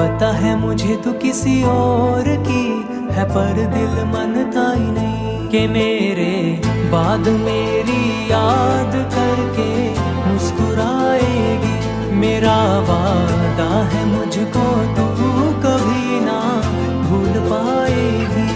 पता है मुझे तू किसी और की है, पर दिल मानता ही नहीं कि मेरे बाद मेरी याद करके मुस्कुराएगी। मेरा वादा है मुझको तू कभी ना भूल पाएगी।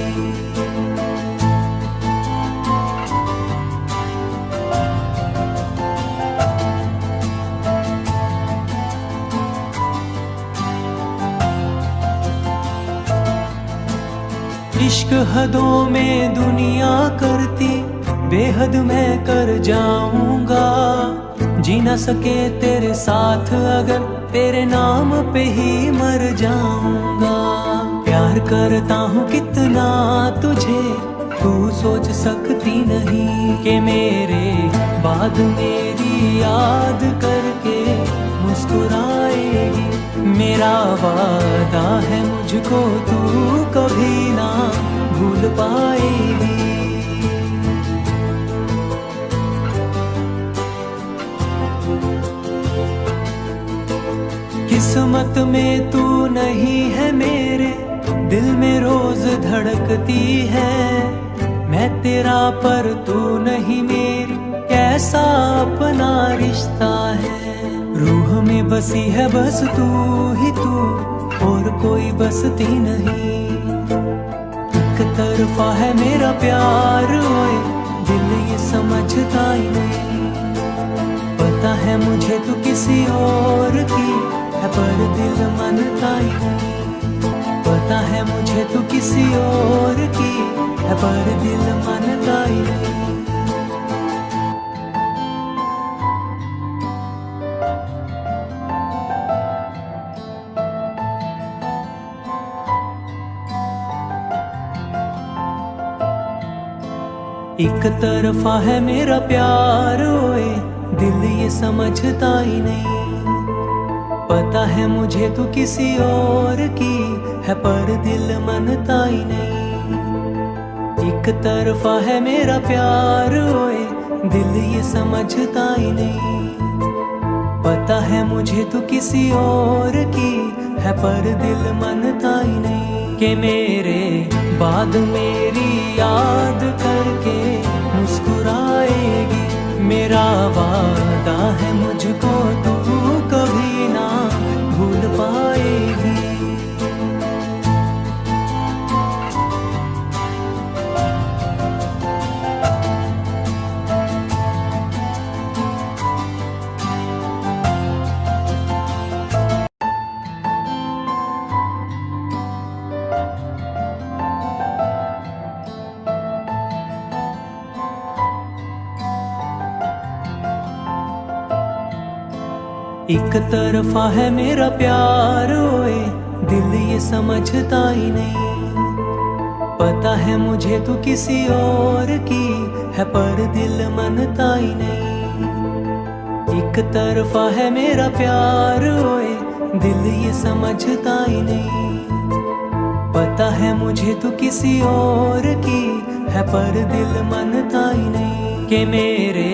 इश्क हदों में दुनिया करती, बेहद मैं कर जाऊंगा। जी न सके तेरे साथ अगर तेरे नाम पे ही मर जाऊंगा। प्यार करता हूँ कितना तुझे तू सोच सकती नहीं कि मेरे बाद मेरी याद करके मुस्कुराएगी। मेरा वादा है मुझको तू कभी ना भूल पाएगी। किस्मत में तू नहीं है मेरे, दिल में रोज धड़कती है। मैं तेरा पर तू नहीं मेरी, कैसा अपना रिश्ता है। रूह में बसी है बस तू ही तू, और कोई बसती नहीं। एक तरफा है मेरा प्यार ओए, दिल ये समझता ही नहीं। पता है मुझे तू किसी और की है, पर दिल मानता ही नहीं। पता है मुझे तू किसी और की है, पर दिल मानता ही नहीं। एक तरफा है मेरा प्यार ओए, दिल ये समझता ही नहीं। पता है मुझे तू किसी और की है, पर दिल मानता ही नहीं। एक तरफा है मेरा प्यार ओए, दिल ये समझता ही नहीं। पता है मुझे तू किसी और की है, पर दिल मानता ही नहीं कि मेरे बाद मेरी याद करके मुस्कुराएगी। मेरा वादा है मुझको तू कभी ना भूल पाएगी। एक तरफा है मेरा प्यार ओए, दिल ये समझता ही नहीं। पता है मुझे तू किसी और की है, पर दिल मानता ही नहीं। एक तरफा है मेरा प्यार ओए, दिल ये समझता ही नहीं। पता है मुझे तू किसी और की है, पर दिल मानता ही नहीं कि मेरे